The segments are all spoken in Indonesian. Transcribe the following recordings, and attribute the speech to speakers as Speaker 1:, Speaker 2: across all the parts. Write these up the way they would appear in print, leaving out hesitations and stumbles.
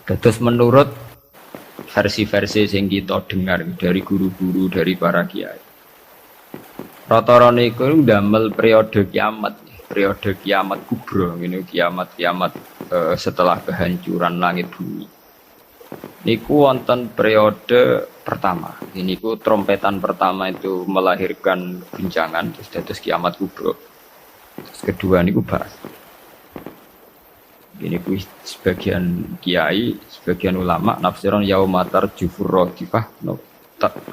Speaker 1: Terus menurut versi-versi yang kita dengar dari guru-guru, dari para kiai, rata-rata niku ndamel periode kiamat kubro, ini kiamat setelah kehancuran langit bumi. Niku wonten periode pertama. Ini ku trompetan pertama itu melahirkan guncangan, terus kiamat kubro. Terus kedua niku bahas. Ini ku sebagian kiai, sebagian ulama nafsiran yaumatar jufur rojifah,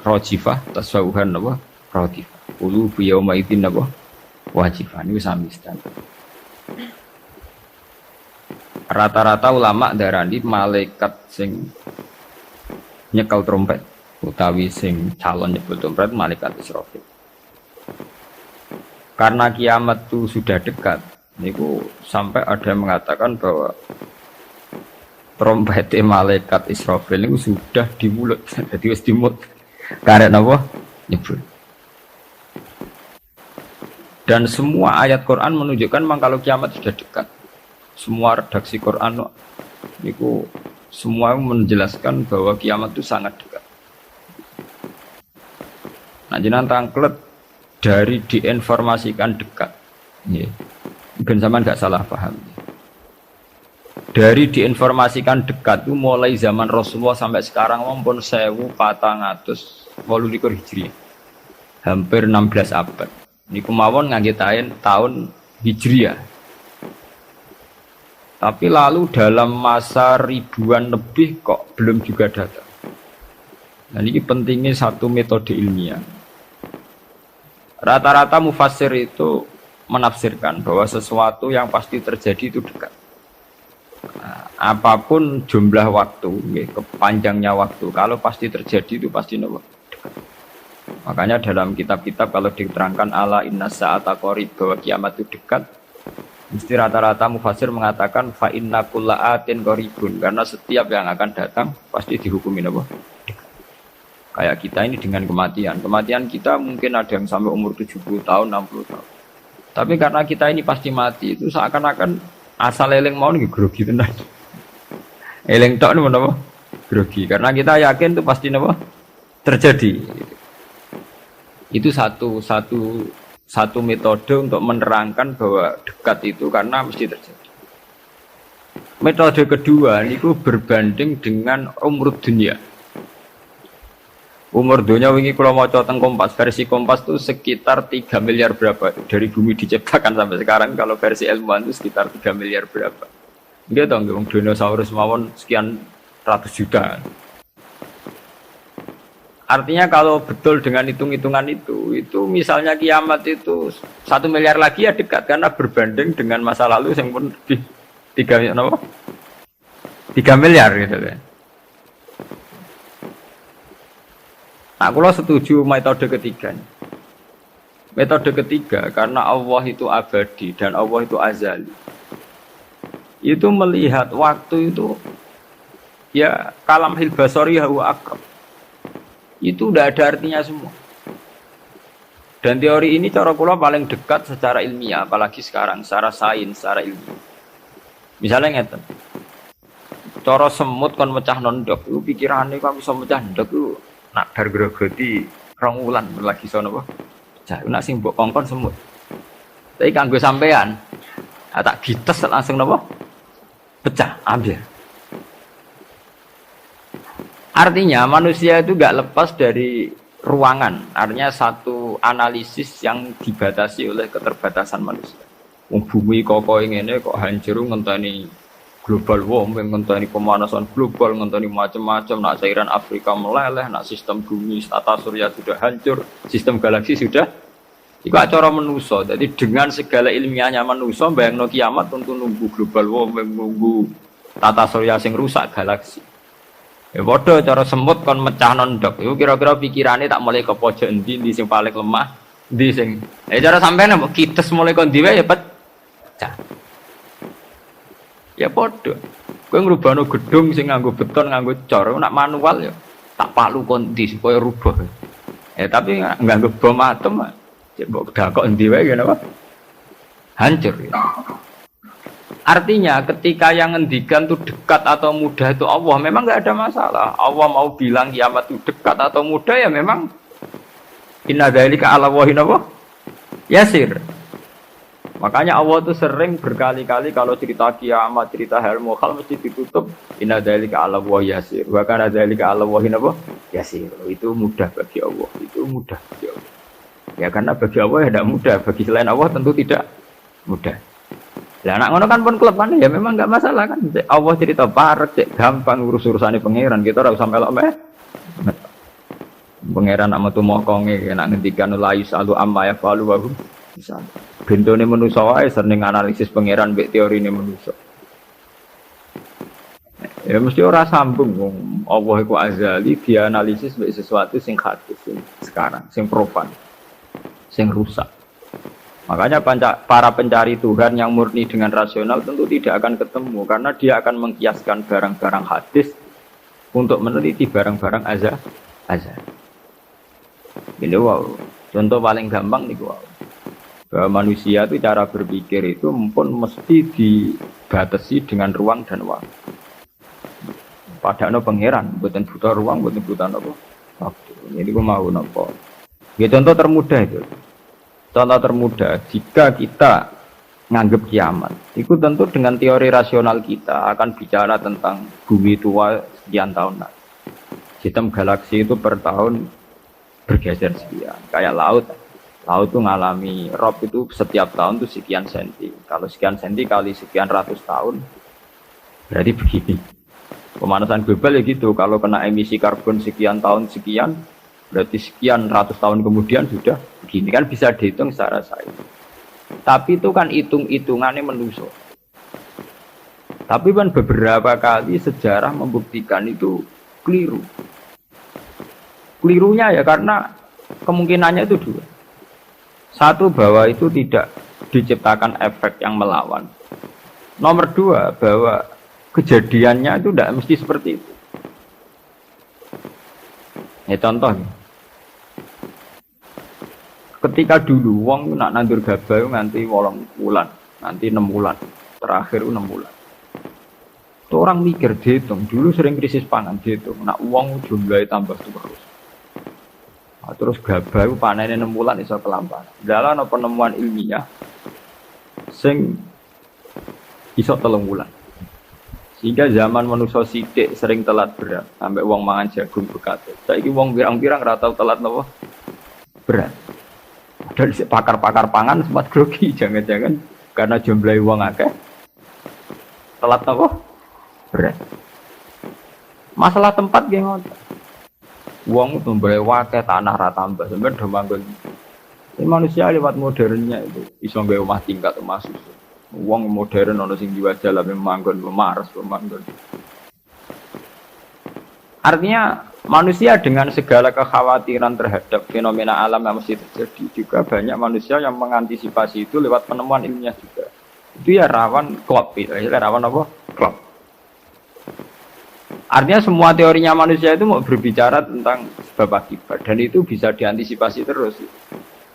Speaker 1: rojifah tasawuhan apa rojifah. Ulu yauma idzin apa wajifah. Ini sami standar. Rata-rata ulama darani malaikat sing nyekel trompet utawi sing calon nyebut trompet malaikat Israfil. Karena kiamat itu sudah dekat, niku sampai ada yang mengatakan bahwa trompet malaikat Israfil itu sudah di mulut, jadi wis di mulut. Karena apa? Nyebut. Dan semua ayat Quran menunjukkan memang kalau kiamat sudah dekat. Semua redaksi Quran niku semua menjelaskan bahwa kiamat itu sangat dekat. Nah, jenengan tangklet dari diinformasikan dekat. Nggih. Mungkin sampean enggak salah paham. Dari diinformasikan dekat itu mulai zaman Rasulullah sampai sekarang pun 1428 Hijriah. Hampir 16 abad. Niku mawon ngangge tahun Hijriah. Tapi lalu dalam masa ribuan lebih kok belum juga datang. Nah, ini pentingnya satu metode ilmiah. Rata-rata mufassir itu menafsirkan bahwa sesuatu yang pasti terjadi itu dekat. Nah, apapun jumlah waktu, kepanjangnya waktu, kalau pasti terjadi itu pasti dekat. Makanya dalam kitab-kitab kalau diterangkan ala inna sa'ata qarib bahwa kiamat itu dekat, mesti rata-rata mufassir mengatakan fa inna kulla atin qaribun, karena setiap yang akan datang pasti dihukumin apa? Kayak kita ini dengan kematian. Kematian kita mungkin ada yang sampai umur 70 tahun, 60 tahun. Tapi karena kita ini pasti mati, itu seakan-akan asal eling mau nih grogi tenan. Eling tok niku napa? Grogi. Karena kita yakin itu pasti napa? Terjadi. Itu satu metode untuk menerangkan bahwa dekat itu karena mesti terjadi. Metode kedua niku berbanding dengan umur dunia. Umur dunia wingi kula maca teng Kompas, versi Kompas itu sekitar 3 miliar berapa dari bumi diciptakan sampai sekarang, kalau versi ilmuwan itu sekitar 3 miliar berapa. Nggih to nggih, dinosaurus mawon sekian ratus juta. Artinya kalau betul dengan hitung-hitungan itu misalnya kiamat itu 1 miliar lagi ya dekat, karena berbanding dengan masa lalu yang pun lebih 3 miliar gitu kan. Nah, kalau setuju metode ketiga. Metode ketiga karena Allah itu abadi dan Allah itu azali. Itu melihat waktu itu ya kalamhil basari huwa aqrab. Itu udah ada artinya semua. Dan teori ini cara kula paling dekat secara ilmiah, apalagi sekarang secara sains, secara ilmiah. Misalnya ngeten. Cara semut kon mecah nondok, itu pikirane kok bisa mecah nondok itu nak dar grogoti 2 wulan lagi sono apa? Pecah. Nak sing mbok kongkon semut. Tapi kanggo sampean, tak gites langsung napa? Pecah, ambil. Artinya manusia itu gak lepas dari ruangan. Artinya satu analisis yang dibatasi oleh keterbatasan manusia. Bumi kok ngene kok hancur ngenteni global warming, ngenteni pemanasan global, ngenteni macam-macam. Nak cairan Afrika meleleh, nak sistem bumi tata surya sudah hancur, sistem galaksi sudah. Iku acara manusia. Jadi dengan segala ilmiahnya manusia, bayangno kiamat tentu nunggu global warming, nunggu tata surya sing rusak galaksi. Ya padha cara semut kon mecah nondok. Iku kira-kira pikirane tak mulai ke pojok endi sing paling lemah, endi sing. Cara sampean kites mulai kon diwe ya pecah. Ya padha. Kowe ngrubahno gedung sing nganggo beton, nganggo cor, nak manual ya tak palu kon ndi supaya rubah. Tapi nganggo bom atom, cek mbok dakok endi wae ngene apa? Hancur ya. Artinya ketika yang ngendikan itu dekat atau mudah itu Allah, memang nggak ada masalah. Allah mau bilang kiamat itu dekat atau mudah ya memang inna dzalika 'ala Allahi yasir. Makanya Allah itu sering berkali-kali kalau cerita kiamat, cerita hal mukhal mesti ditutup inna dzalika 'ala Allahi yasir. Wa kana dzalika 'ala Allahi yasir. Itu mudah bagi Allah. Itu mudah bagi Allah. Ya karena bagi Allah ya tidak mudah, bagi selain Allah tentu tidak mudah. Lah anak ngono kan pun kelepan ya memang enggak masalah kan. Allah cerita parek cek gampang urus-urusane pangeran, kita ora usah melok meh. Pangeran nak metu mokonge nek ngendikan la yusalu amma yafalu wa hum misal. Bentone manusa wae sering analisis pangeran mbek teorine manusa. Ya mesti ora sambung wong Allah iku azali dianalisis mbek sesuatu sing hadis sing sekarang, sing profan, sing rusak. Makanya para pencari Tuhan yang murni dengan rasional tentu tidak akan ketemu karena dia akan mengkiaskan barang-barang hadis untuk meneliti barang-barang azal. Ini wow. Contoh paling gampang nih wow. Bahwa manusia itu cara berpikir itu pun mesti dibatasi dengan ruang dan waktu. Padahal pangeran, bukan butuh ruang, bukan butuh waktu. Jadi gue mau nopo. Ya contoh termudah itu. Contoh termudah, jika kita nganggap kiamat, itu tentu dengan teori rasional kita akan bicara tentang bumi tua sekian tahun lagi. Sistem galaksi itu per tahun bergeser sekian. Kayak laut itu mengalami rob itu setiap tahun itu sekian senti. Kalau sekian senti kali sekian ratus tahun, berarti begini. Pemanasan global ya gitu, kalau kena emisi karbon sekian tahun sekian, berarti sekian ratus tahun kemudian sudah begini kan bisa dihitung secara sains. Tapi itu kan hitung-hitungannya manusia. Tapi kan beberapa kali sejarah membuktikan itu keliru. Kelirunya ya karena kemungkinannya itu dua. Satu, bahwa itu tidak diciptakan efek yang melawan. Nomor dua, bahwa kejadiannya itu tidak mesti seperti itu. Ya contoh. Ketika dulu wong nak nandur gabah nganti 8 bulan, nanti 6 bulan, terakhir 6 bulan. Itu orang mikir dihitung, dulu sering krisis pangan dihitung, nak uang jumlahnya tambah terus. Nah, terus gabah panennya 6 bulan iso kelamparan. Dalam penemuan ilmiah, sing iso 3 bulan. Sehingga zaman manusia sithik sering telat berat, sampai uang mangan jagung bekate. Saiki wong pirang-pirang ora tau telat napa berat. Dari pakar-pakar pangan sempat grogi, jangan-jangan karena jumlah uang akeh telat apa? Berat. Masalah tempat nggih ngoten. Uang jumlah akeh tanah ra tambah, sampeyan do manggon. Ini manusia lewat modernnya itu iso nggawe omah tingkat masuk. Uang modern ono sing jiwa jalan manggon Mars manggon. Artinya manusia dengan segala kekhawatiran terhadap fenomena alam yang mesti terjadi juga banyak manusia yang mengantisipasi itu lewat penemuan ilmiah juga. Itu ya rawan klop, rawan apa? Klop. Artinya semua teorinya manusia itu mau berbicara tentang sebab akibat dan itu bisa diantisipasi terus,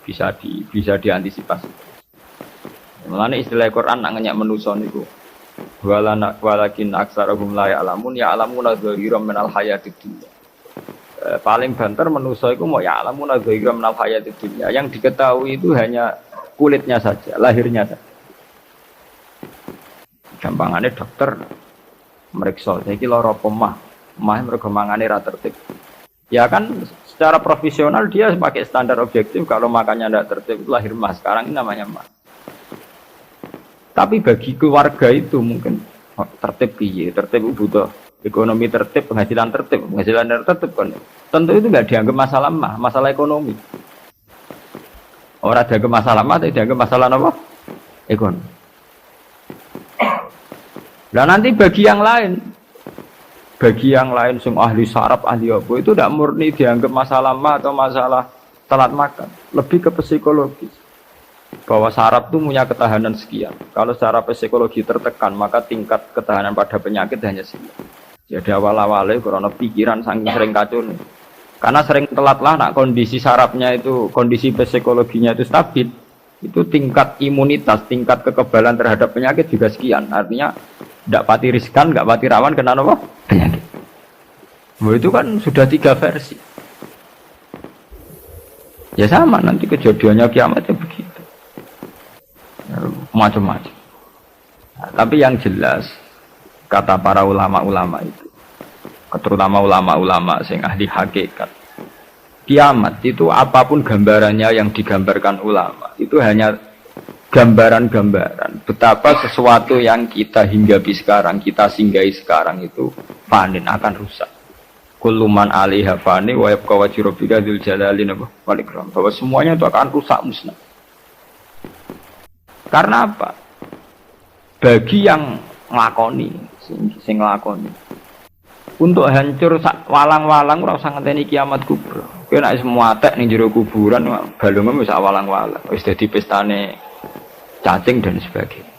Speaker 1: bisa diantisipasi. Mulane istilah Quran nak ngenyak manusa niku. Walakin aksarahum la ya'lamun ya'lamuna dhahiran minal hayatid dunya. Paling banter manusa iku mau ya'lamuna dhahiran minal hayatid dunya. Yang diketahui itu hanya kulitnya saja, lahirnya saja. Gampangannya dokter meriksa, saiki lara pemah mergo mangane ra tertib. Ya kan secara profesional dia pakai standar objektif kalau makannya tidak tertib lahir mah. Sekarang ini namanya mah. Tapi bagi keluarga itu mungkin tertib piye, tertib butuh ekonomi tertib, penghasilan tertib kan. Tentu itu nggak dianggap masalah mah, masalah ekonomi. Orang dianggap masalah mah, tapi dianggap masalah apa? Ekonomi. Nah nanti bagi yang lain, semua ahli saraf, ahli apa itu tidak murni dianggap masalah mah atau masalah telat makan, lebih ke psikologis. Bahwa saraf itu punya ketahanan sekian. Kalau secara psikologi tertekan, maka tingkat ketahanan pada penyakit hanya sekian. Jadi awal-awalnya karena pikiran saking sering kacau nih. Karena sering telat lah, nak kondisi sarafnya itu, kondisi psikologinya itu stabil. Itu tingkat imunitas, tingkat kekebalan terhadap penyakit juga sekian. Artinya tidak pati riskan, nggak pati rawan kena apa? Penyakit. Itu kan sudah 3 versi. Ya sama nanti kejadiannya kiamatnya begitu. Macam-macam. Nah, tapi yang jelas kata para ulama-ulama itu, terutama ulama-ulama sing ahli hakikat, kiamat itu apapun gambarannya yang digambarkan ulama itu hanya gambaran-gambaran betapa sesuatu yang kita hinggapi sekarang, kita singgahi sekarang itu panen akan rusak. Kullu man 'alaiha fani wa yabqa wajhu rabbika dzul jalali wal ikram. Bahwa semuanya itu akan rusak musnah. Karena apa? Bagi yang nglakoni, sing nglakoni. Untuk hancur walang-walang ora usah ngenteni kiamat kubra. Kowe nek semua atek ning jero kuburan balungmu wis walang-walang, wis dadi pestane cacing dan sebagainya.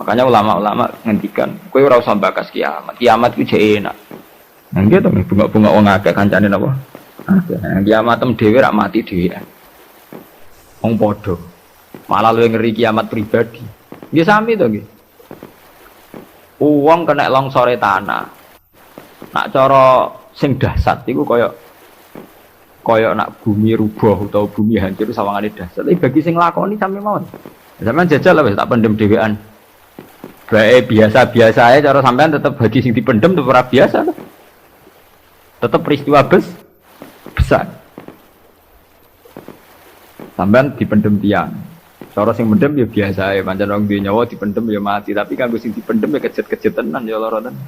Speaker 1: Makanya ulama-ulama ngendikan, kowe ora usah bakas kiamat. Kiamat ku jek enak. Nang gitu bunga-bunga wong akeh kancane napa? Akeh. Kiamatem dhewe rak mati dhewean. Wong padha. Malah luwih ngeri kiamat pribadi. Nggih sami to nggih. Wong kena longsore tanah. Nak cara sing dahsyat iku kaya nak bumi rubuh utawa bumi hancur sawangane dahsyat. Tapi bagi sing lakoni sami mawon. Sampeyan jajal lah wis tak pendem dhewean. Bae biasa-biasa ae cara sampean tetep bagi sing dipendem tetep ora biasa. Tetep peristiwa besar. Sampean dipendem tiang. Cara sing mendem ya biasa ae, pancen wong duwe nyawa dipendem ya mati, tapi kanggo sing dipendem ya kejet-kejet tenan ya lara tenan.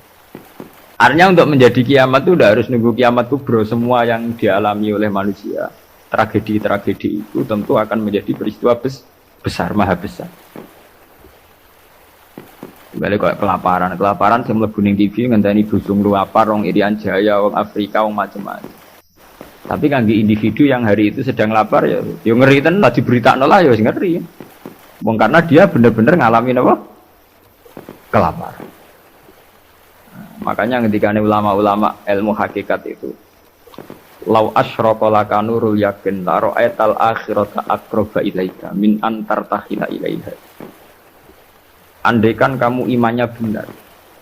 Speaker 1: Artinya untuk menjadi kiamat itu udah harus nunggu kiamat kubro. Semua yang dialami oleh manusia, tragedi-tragedi itu tentu akan menjadi peristiwa besar, maha besar. Balik kok kelaparan sing mlebu ning TV ngenteni busung luapar wong Irian Jaya, wong Afrika, wong macam-macam. Tapi kangge individu yang hari itu sedang lapar ya ngeri tenan lah diberitakno lah ya wis ngeri. Wong karena dia benar-benar ngalamin apa? Kelaparan. Makanya ketika ulama-ulama ilmu hakikat itu lau asyraqa laka nurul yakin la ra'aital akhirata aqraba ilaika min antar tahila ilaiha. Andaikan kamu imannya benar,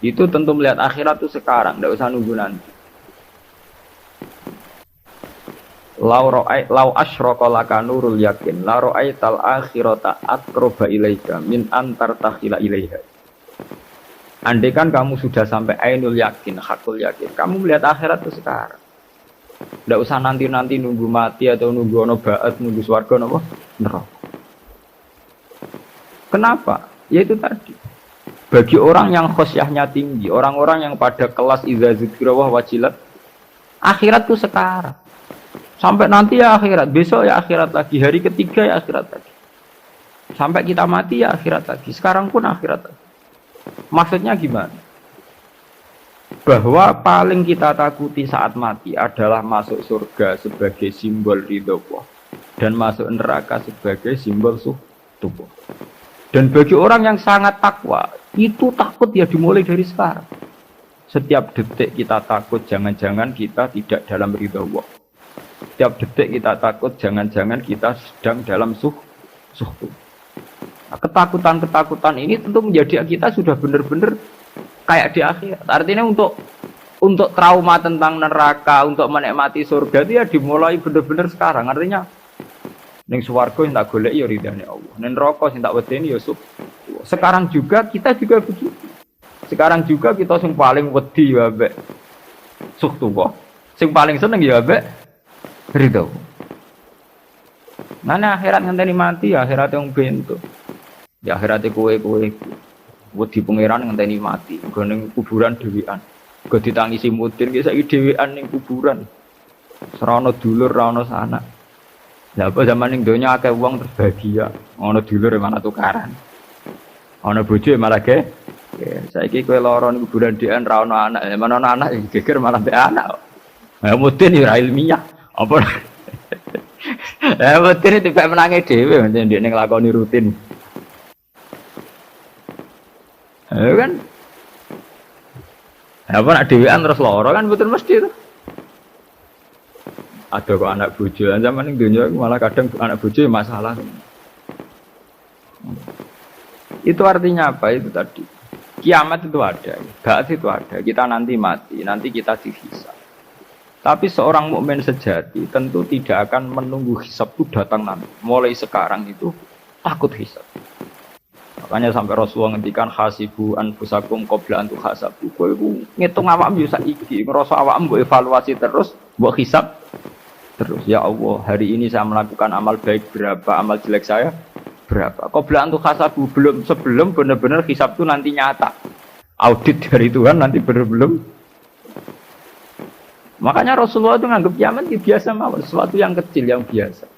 Speaker 1: itu tentu melihat akhirat itu sekarang, tidak usah nunggu nanti. Lau asyraqa laka nurul yakin la ra'aital akhirata aqraba ilaika min antar tahila ilaiha. Andaikan kamu sudah sampai ainul yakin, hakul yakin, kamu melihat akhirat itu sekarang. Tidak usah nanti-nanti nunggu mati atau nunggu ono ba'at, nunggu swarga napa? Neraka. Kenapa? Ya itu tadi. Bagi orang yang khosyahnya tinggi, orang-orang yang pada kelas idza dzikra wa wajilat, akhirat itu sekarang. Sampai nanti ya akhirat, besok ya akhirat lagi, hari ketiga ya akhirat lagi. Sampai kita mati ya akhirat lagi, sekarang pun akhirat lagi. Maksudnya gimana? Bahwa paling kita takuti saat mati adalah masuk surga sebagai simbol ridho Allah dan masuk neraka sebagai simbol tubuh. Dan bagi orang yang sangat takwa, itu takut ya dimulai dari sekarang. Setiap detik kita takut jangan-jangan kita tidak dalam ridho Allah. Setiap detik kita takut jangan-jangan kita sedang dalam suhu. Nah, ketakutan-ketakutan ini tentu menjadi kita sudah benar-benar kayak di akhirat. Artinya untuk trauma tentang neraka, untuk menikmati surga itu ya dimulai benar-benar sekarang. Artinya ning swarga sing tak golek ya ridane Allah. Ning neraka sing tak wedeni ya sekarang juga kita juga begitu. Sekarang juga kita sing paling wedi ya mbek suhtullah. Sing paling seneng ya mbek ridho. Nane akhirat ngenteni mati ya akhirat yang bentuk. Ya akhirate kowe wedi pangeran ngenteni mati, nggo ning kuburan dhewean. Nggo ditangisi mudin ki saiki dhewean ning kuburan. Serana dulur, ora ana sanak. Lah apa zaman ning donya akeh wong terbahagia, ana dulur mana tukaran. Ana bojo malah ge. Saiki kowe lara ning kuburan dhewean ra ana anak, mana ana anak geger malah mbek anak. Ya mudin ya ilmiah. Apa? Mudin tiba menangi dhewe ndek ning nglakoni rutin. Kan apa nak dewean terus lara kan betul mesti itu. Ada kok anak bojo zaman ning dunia malah kadang anak bojo masalah. Itu artinya apa? Itu tadi. Kiamat itu ada, ba'ats itu ada. Kita nanti mati, nanti kita dihisab. Tapi seorang mukmin sejati tentu tidak akan menunggu hisab itu datang nanti. Mulai sekarang itu takut hisab. Makanya sampai Rasulullah ngendikan hasibu anfusakum qabla an tuhasabu. Kowe ngitung awakmu yo saiki, ngrasa awakmu mbok evaluasi terus, mbok hisab terus. Ya Allah, hari ini saya melakukan amal baik berapa, amal jelek saya berapa. Qabla an tuhasabu, sebelum benar-benar hisab itu nanti nyata. Audit dari Tuhan nanti belum. Makanya Rasulullah itu nganggap kiamat itu biasa mawon, sesuatu yang kecil yang biasa.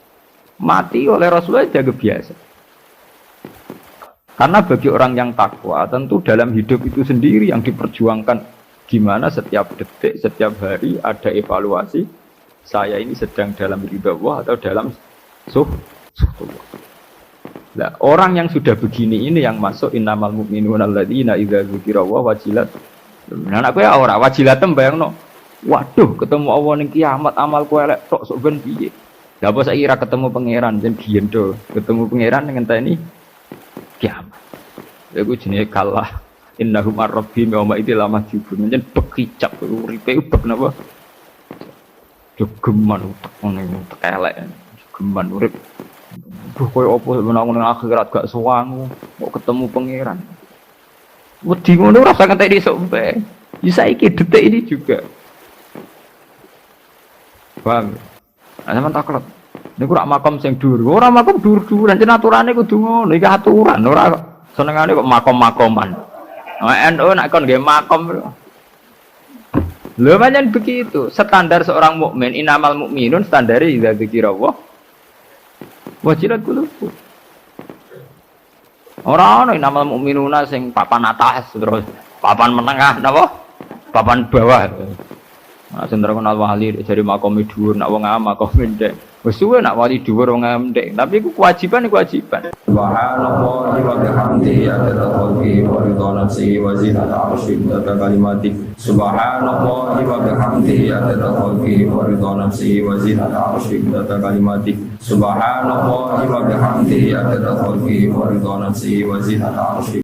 Speaker 1: Mati oleh Rasulullah dianggap biasa. Karena bagi orang yang takwa, tentu dalam hidup itu sendiri yang diperjuangkan. Gimana setiap detik, setiap hari ada evaluasi. Saya ini sedang dalam ridha Allah atau dalam suhtullah. Nah, orang yang sudah begini ini yang masuk innamal mu'minuna alladzina idza dzukirallahu wajilat. Nah, aku ya ora wajilatem bayangno. Waduh, ketemu Allah ning kiamat amalku elek tok sok ben piye. Lah apa saiki ra ketemu pangeran jen biyen do. Ketemu pangeran ngenteni kiamat. Iku jenenge kalah innahum ar-rabbihim yawma idzil lamajibun. Jen bekicap uripe ubek napa? Jogeman utek ngene utek elek. Geman urip. Duh koyo apa menang ning akhirat gak sowangu, kok ketemu pangeran. Wedi ngono ora usah ngentek esuk bae. Ya saiki detik ini juga. Paham? Nah, sampean taklek. Niku rak makom sing dhuwur. Ora makom dhuwur-dhuwuran, jen aturane kudu ngono. Iki aturan, ora senengane kok makom-makoman. NU nek kon nggih makom. Lho pancen begitu. Standar seorang mukmin, innamal mukminun standare idza dzikirallah wajilat qulubuhum. Ora ana innamal mukminuna sing papan atas terus papan menengah napa? Papan bawah. Nah, sendiri kenal wali dari makom dhuwur, nak wong am makom ndek. Wis suwe nak wali dhuwur wong am ndek, tapi iku kewajiban. Subhanallah wa bihamdihi adada khalqihi wa ridha nafsihi wa zinata 'arsyihi wa kalimatihi. Subhanallah wa bihamdihi adada khalqihi wa ridha nafsihi wa zinata 'arsyihi wa kalimatihi. Subhanallah wa bihamdihi adada khalqihi wa ridha nafsihi wa zinata 'arsyihi